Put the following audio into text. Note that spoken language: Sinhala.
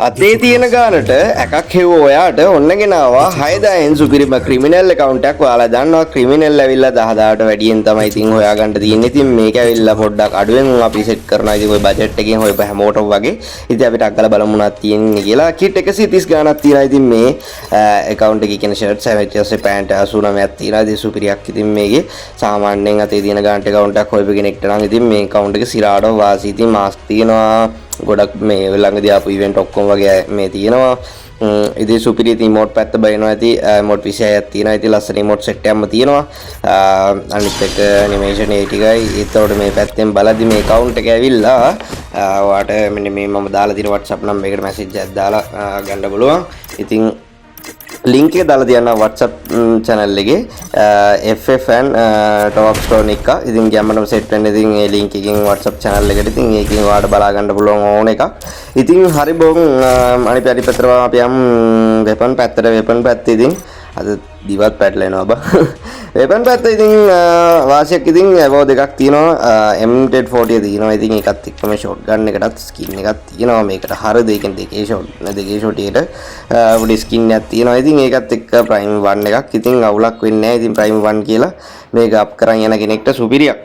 අතේ තියෙන ගානට එකක් හෙව්ව ඔයාට ඔන්න ගෙනවා 6000න් සුපිරිම ක්‍රිමිනල් account එකක්. ඔයාලා දන්නවා ක්‍රිමිනල් ඇවිල්ලා 10000ට වැඩියෙන් තමයි ඉතින් හොයාගන්න තියෙන්නේ. ඉතින් මේක ඇවිල්ලා පොඩ්ඩක් අඩුවෙන් අපි සෙට් කරනවා. ඉතින් ඔය බජට් එකෙන් හොයපු හැමෝටම වගේ. ඉතින් අපිට අක්කලා බලමු මොනවද තියෙන්නේ කියලා. කිට් 130 ගානක් තියෙනවා. ඉතින් මේ account එකේ කියන ෂර්ට්ස් ඊට පස්සේ පෑන්ට් 89ක් තියෙනවා. ඉතින් සුපිරියක් ඉතින් මේකේ සාමාන්‍යයෙන් අතේ තියෙන ගානට account එකක් හොයපු කෙනෙක්ට නම් ඉතින් මේ account එකේ සිරාඩෝ වාසි ඉතින් මාස්ක් තියෙනවා. ගොඩක් මේ ළඟදී ආපු ඉවෙන්ට් ඔක්කොම වගේ මේ තියෙනවා. ඉතින් සුපිරි ඉතින් ඉමෝට් පැත්ත බලනවා. ඉතින් ඉමෝට් 26ක් තියෙනවා. ඉතින් ලස්සන ඉමෝට් සෙට් එකක්ම තියෙනවා. අනිත් එක ඇනිමේෂන් ඒ ටිකයි. ඒතකොට මේ පැත්තෙන් බලද්දි මේ account එක ඇවිල්ලා ඔයාට මෙන්න මේ මම දාලා තියෙන WhatsApp number එකට message එකක් දාලා ගන්න පුළුවන්. ඉතින් link එක දාලා තියන්න WhatsApp channel එකේ FFN top stone එක. ඉතින් ගැම්මනම set වෙන්න ඉතින් ඒ link එකෙන් WhatsApp channel එකට ඉතින් ඒකෙන් ඔයාලට බලා ගන්න පුළුවන් ඕන එකක්. ඉතින් හරි බොන් අනිත් පැත්තට අපි යම් weapon පැත්ත ඉතින් අද දිවත් පැටලෙනවා බා. weapon පැත්ත ඉතින් වාසියක් ඉතින් අවෝ දෙකක් තියෙනවා. M1040 තියෙනවා. ඉතින් ඒකත් එක්කම shotgun එකටත් skin එකක් තියෙනවා. මේකට හරිද ඒකෙන් දෙකේ shot එකට පොඩි skin එකක් තියෙනවා. ඉතින් ඒකත් එක්ක prime 1 එකක්. ඉතින් අවුලක් වෙන්නේ නැහැ. ඉතින් prime 1 කියලා මේක අප් කරන් යන කෙනෙක්ට සුපිරියක්.